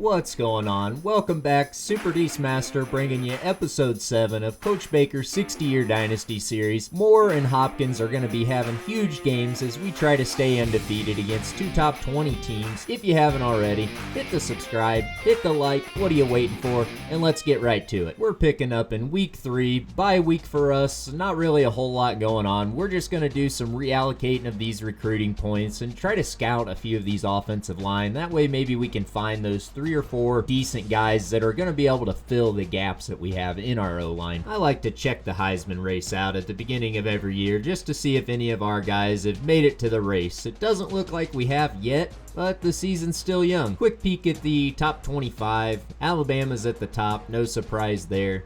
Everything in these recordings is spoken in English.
What's going on? Welcome back, Super D's Master bringing you episode 7 of Coach Baker's 60-year Dynasty series. Moore and Hopkins are going to be having huge games as we try to stay undefeated against two top 20 teams. If you haven't already, hit the subscribe, hit the like, what are you waiting for? And let's get right to it. We're picking up in week 3, bye week for us, not really a whole lot going on. We're just going to do some reallocating of these recruiting points and try to scout a few of these offensive line. That way maybe we can find those 3 or 4 decent guys that are going to be able to fill the gaps that we have in our O-line. I like to check the Heisman race out at the beginning of every year just to see if any of our guys have made it to the race. It doesn't look like we have yet, but the season's still young. Quick peek at the top 25. Alabama's at the top, no surprise there.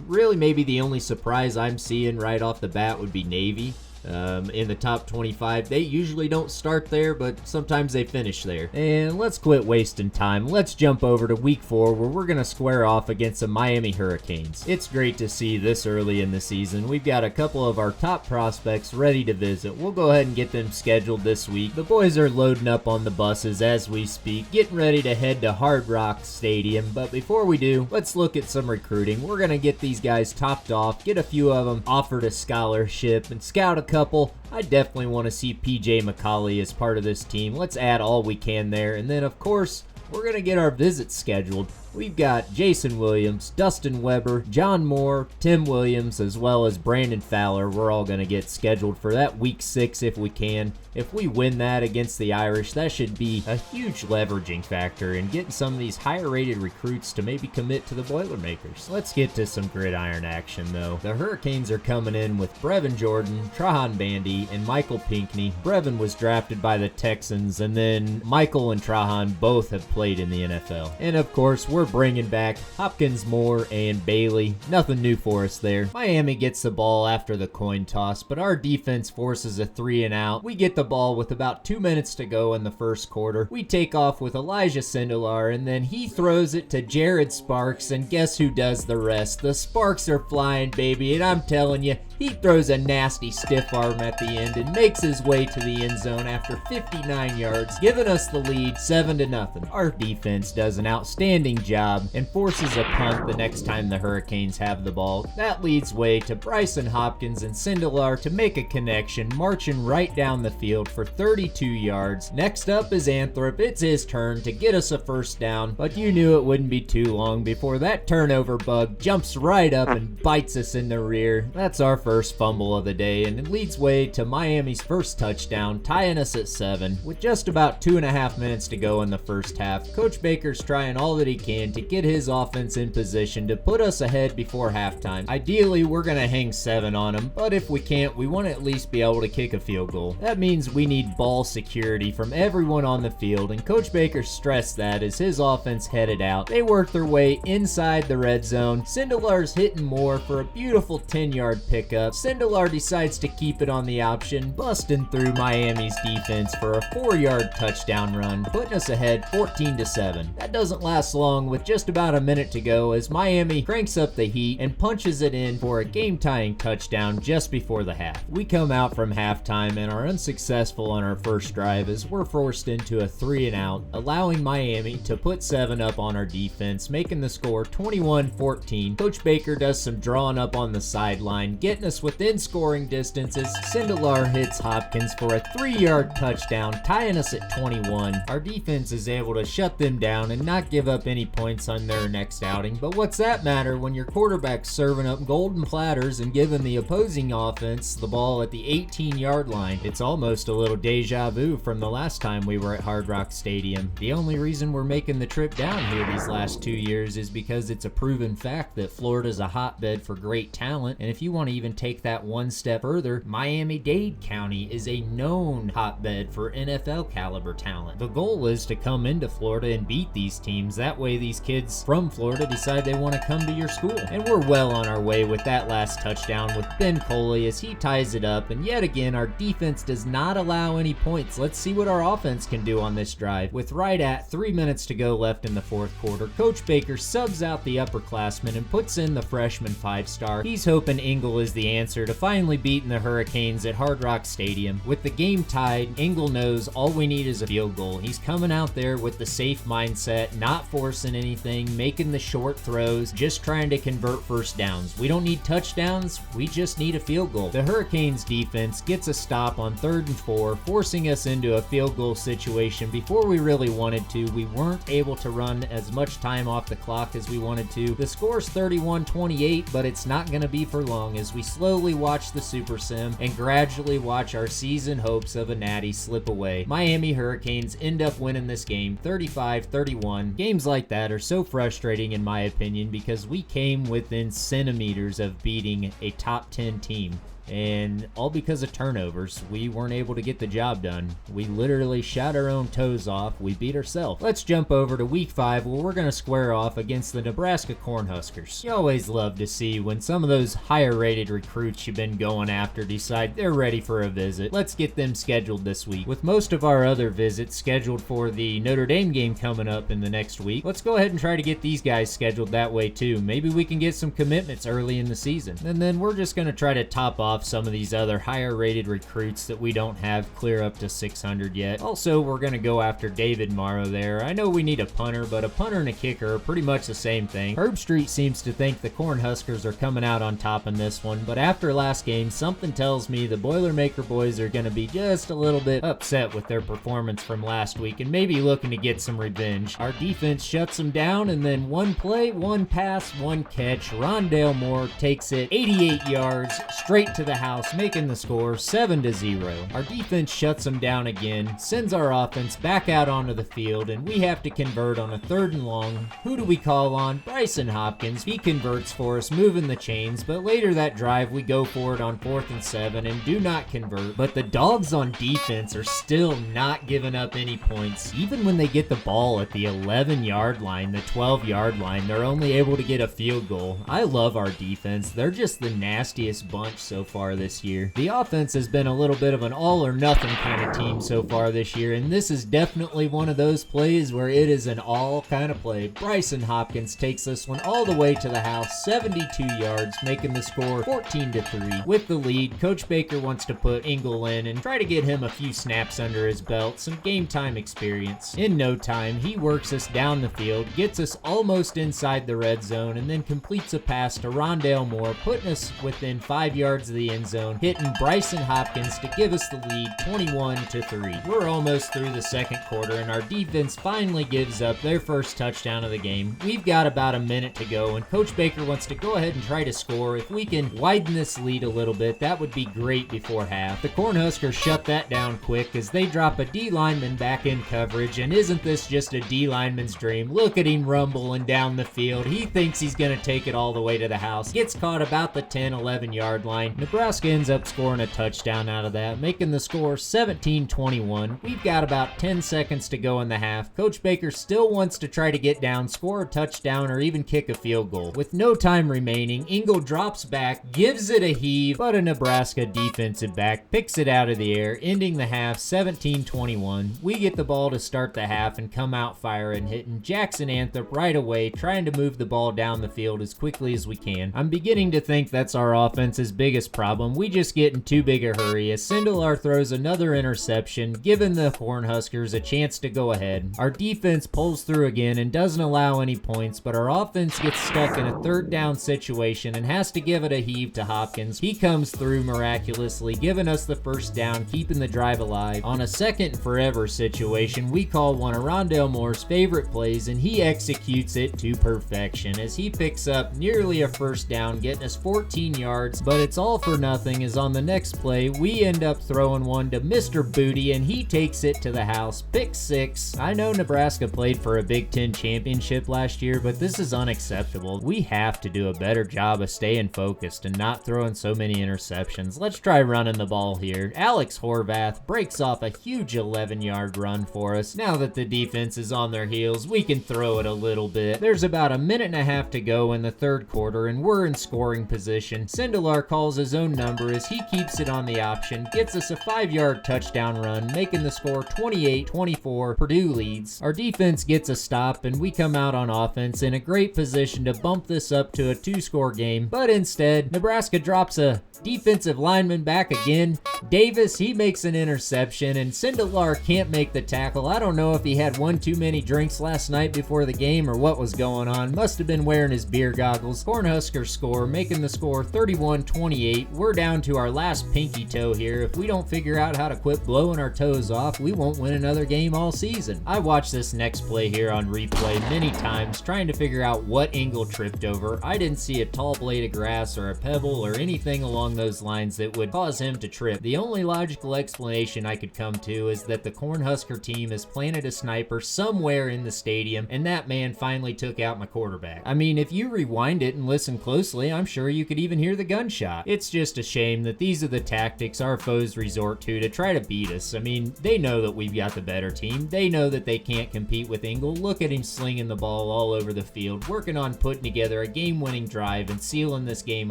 Really maybe the only surprise I'm seeing right off the bat would be Navy. In the top 25. They usually don't start there, but sometimes they finish there. And let's quit wasting time. Let's jump over to week 4 where we're going to square off against the Miami Hurricanes. It's great to see this early in the season. We've got a couple of our top prospects ready to visit. We'll go ahead and get them scheduled this week. The boys are loading up on the buses as we speak, getting ready to head to Hard Rock Stadium. But before we do, let's look at some recruiting. We're going to get these guys topped off, get a few of them offered a scholarship, and scout a couple. I definitely want to see PJ McCauley as part of this team. Let's add all we can there. And then, of course, we're going to get our visits scheduled. We've got Jason Williams, Dustin Weber, John Moore, Tim Williams, as well as Brandon Fowler. We're all going to get scheduled for that week 6 if we can. If we win that against the Irish, that should be a huge leveraging factor in getting some of these higher-rated recruits to maybe commit to the Boilermakers. Let's get to some gridiron action, though. The Hurricanes are coming in with Brevin Jordan, Trahan Bandy, and Michael Pinckney. Brevin was drafted by the Texans, and then Michael and Trahan both have played in the NFL. And, of course, we're bringing back Hopkins, Moore, and Bailey. Nothing new for us there. Miami gets the ball after the coin toss, but our defense forces a 3 and out. We get the ball with about 2 minutes to go in the first quarter. We take off with Elijah Sindelar, and then he throws it to Jared Sparks, and guess who does the rest? The Sparks are flying, baby, and I'm telling you, he throws a nasty stiff arm at the end and makes his way to the end zone after 59 yards, giving us the lead 7-0. Our defense does an outstanding job and forces a punt the next time the Hurricanes have the ball. That leads way to Bryson Hopkins and Sindelar to make a connection, marching right down the field for 32 yards. Next up is Anthrop. It's his turn to get us a first down, but you knew it wouldn't be too long before that turnover bug jumps right up and bites us in the rear. That's our first fumble of the day, and it leads way to Miami's first touchdown, tying us at 7. With just about 2.5 minutes to go in the first half, Coach Baker's trying all that he can to get his offense in position to put us ahead before halftime. Ideally, we're going to hang 7 on them, but if we can't, we want to at least be able to kick a field goal. That means we need ball security from everyone on the field, and Coach Baker stressed that as his offense headed out. They worked their way inside the red zone. Sindelar's hitting Moore for a beautiful 10-yard pickup. Sindelar decides to keep it on the option, busting through Miami's defense for a 4-yard touchdown run, putting us ahead 14-7. That doesn't last long with just about a minute to go as Miami cranks up the heat and punches it in for a game-tying touchdown just before the half. We come out from halftime and are unsuccessful on our first drive as we're forced into a 3 and out, allowing Miami to put 7 up on our defense, making the score 21-14. Coach Baker does some drawing up on the sideline, getting us within scoring distance as Sindelar hits Hopkins for a 3-yard touchdown, tying us at 21. Our defense is able to shut them down and not give up any points on their next outing, but what's that matter when your quarterback's serving up golden platters and giving the opposing offense the ball at the 18-yard line? It's almost a little deja vu from the last time we were at Hard Rock Stadium. The only reason we're making the trip down here these last 2 years is because it's a proven fact that Florida's a hotbed for great talent, and if you want to even take that one step further, Miami-Dade County is a known hotbed for NFL caliber talent. The goal is to come into Florida and beat these teams. That way these kids from Florida decide they want to come to your school. And we're well on our way with that last touchdown with Ben Coley as he ties it up, and yet again our defense does not allow any points. Let's see what our offense can do on this drive. With right at 3 minutes to go left in the fourth quarter, Coach Baker subs out the upperclassmen and puts in the freshman 5-star. He's hoping Engel is the answer to finally beating the Hurricanes at Hard Rock Stadium. With the game tied, Engel knows all we need is a field goal. He's coming out there with the safe mindset, not forcing anything, making the short throws, just trying to convert first downs. We don't need touchdowns, we just need a field goal. The Hurricanes defense gets a stop on 3rd and 4, forcing us into a field goal situation before we really wanted to. We weren't able to run as much time off the clock as we wanted to. The score's 31-28, but it's not going to be for long as we slowly watch the Super Sim and gradually watch our season hopes of a Natty slip away. Miami Hurricanes end up winning this game 35-31. Games like that are so frustrating in my opinion because we came within centimeters of beating a top 10 team. And all because of turnovers, we weren't able to get the job done. We literally shot our own toes off. We beat ourselves. Let's jump over to week 5 where we're going to square off against the Nebraska Cornhuskers. You always love to see when some of those higher rated recruits you've been going after decide they're ready for a visit. Let's get them scheduled this week. With most of our other visits scheduled for the Notre Dame game coming up in the next week, let's go ahead and try to get these guys scheduled that way too. Maybe we can get some commitments early in the season. And then we're just going to try to top off some of these other higher rated recruits that we don't have clear up to 600 yet. Also, we're going to go after David Morrow there. I know we need a punter, but a punter and a kicker are pretty much the same thing. Herb Street seems to think the Cornhuskers are coming out on top in this one, but after last game, something tells me the Boilermaker boys are going to be just a little bit upset with their performance from last week and maybe looking to get some revenge. Our defense shuts them down, and then one play, one pass, one catch. Rondale Moore takes it 88 yards straight to the house, making the score 7-0. Our defense shuts them down again, sends our offense back out onto the field, and we have to convert on a 3rd and long. Who do we call on? Bryson Hopkins. He converts for us, moving the chains, but later that drive we go for it on 4th and 7 and do not convert. But the dogs on defense are still not giving up any points. Even when they get the ball at the 11-yard line, the 12-yard line, they're only able to get a field goal. I love our defense. They're just the nastiest bunch so far this year. The offense has been a little bit of an all or nothing kind of team so far this year, and this is definitely one of those plays where it is an all kind of play. Bryson Hopkins takes this one all the way to the house, 72 yards, making the score 14-3. With the lead, Coach Baker wants to put Engel in and try to get him a few snaps under his belt, some game time experience. In no time, he works us down the field, gets us almost inside the red zone, and then completes a pass to Rondale Moore, putting us within 5 yards of the end zone, hitting Bryson Hopkins to give us the lead 21-3. We're almost through the second quarter and our defense finally gives up their first touchdown of the game. We've got about a minute to go and Coach Baker wants to go ahead and try to score. If we can widen this lead a little bit, that would be great before half. The Cornhuskers shut that down quick as they drop a D lineman back in coverage, and isn't this just a D lineman's dream? Look at him rumbling down the field. He thinks he's going to take it all the way to the house. Gets caught about the 10-11 yard line. Nebraska ends up scoring a touchdown out of that, making the score 17-21. We've got about 10 seconds to go in the half. Coach Baker still wants to try to get down, score a touchdown, or even kick a field goal. With no time remaining, Engel drops back, gives it a heave, but a Nebraska defensive back picks it out of the air, ending the half 17-21. We get the ball to start the half and come out firing, hitting Jackson Anthrop right away, trying to move the ball down the field as quickly as we can. I'm beginning to think that's our offense's biggest problem. We just get in too big a hurry as Sindelar throws another interception, giving the Cornhuskers a chance to go ahead. Our defense pulls through again and doesn't allow any points, but our offense gets stuck in a third down situation and has to give it a heave to Hopkins. He comes through miraculously, giving us the first down, keeping the drive alive. On a second and forever situation, we call one of Rondale Moore's favorite plays, and he executes it to perfection as he picks up nearly a first down, getting us 14 yards, but it's all for nothing as on the next play, we end up throwing one to Mr. Booty, and he takes it to the house. Pick 6. I know Nebraska played for a Big Ten championship last year, but this is unacceptable. We have to do a better job of staying focused and not throwing so many interceptions. Let's try running the ball here. Alex Horvath breaks off a huge 11-yard run for us. Now that the defense is on their heels, we can throw it a little bit. There's about a minute and a half to go in the third quarter, and we're in scoring position. Sindelar calls his own number as he keeps it on the option, gets us a 5-yard touchdown run, making the score 28-24. Purdue leads. Our defense gets a stop, and we come out on offense in a great position to bump this up to a 2-score game, but instead, Nebraska drops a defensive lineman back again. Davis, he makes an interception, and Sindelar can't make the tackle. I don't know if he had one too many drinks last night before the game or what was going on. Must have been wearing his beer goggles. Cornhuskers score, making the score 31-28. We're down to our last pinky toe here. If we don't figure out how to quit blowing our toes off, we won't win another game all season. I watched this next play here on replay many times, trying to figure out what Engel tripped over. I didn't see a tall blade of grass or a pebble or anything along those lines that would cause him to trip. The only logical explanation I could come to is that the Cornhusker team has planted a sniper somewhere in the stadium, and that man finally took out my quarterback. I mean, if you rewind it and listen closely, I'm sure you could even hear the gunshot. It's just a shame that these are the tactics our foes resort to try to beat us. I mean, they know that we've got the better team. They know that they can't compete with Engel. Look at him slinging the ball all over the field, working on putting together a game-winning drive and sealing this game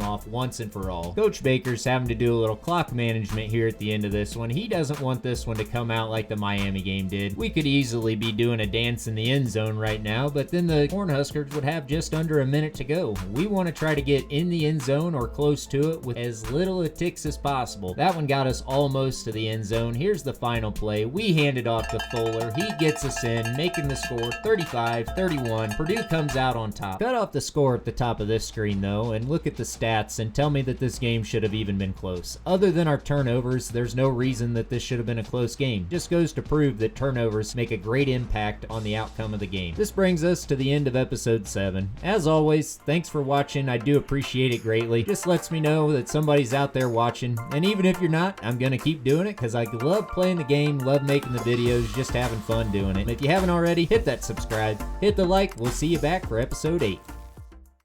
off once and for all. Coach Baker's having to do a little clock management here at the end of this one. He doesn't want this one to come out like the Miami game did. We could easily be doing a dance in the end zone right now, but then the Cornhuskers would have just under a minute to go. We want to try to get in the end zone or close to it with as little ticks as possible. That one got us almost to the end zone. Here's the final play. We hand it off to Fuller. He gets us in, making the score 35-31. Purdue comes out on top. Cut off the score at the top of this screen though, and look at the stats and tell me that this game should have even been close. Other than our turnovers, there's no reason that this should have been a close game. Just goes to prove that turnovers make a great impact on the outcome of the game. This brings us to the end of episode 7. As always, thanks for watching. I do appreciate it greatly. Just lets me know that somebody's out there watching, and even if you're not, I'm gonna keep doing it because I love playing the game, love making the videos, just having fun doing it. And if you haven't already, hit that subscribe, hit the like. We'll see you back for episode 8.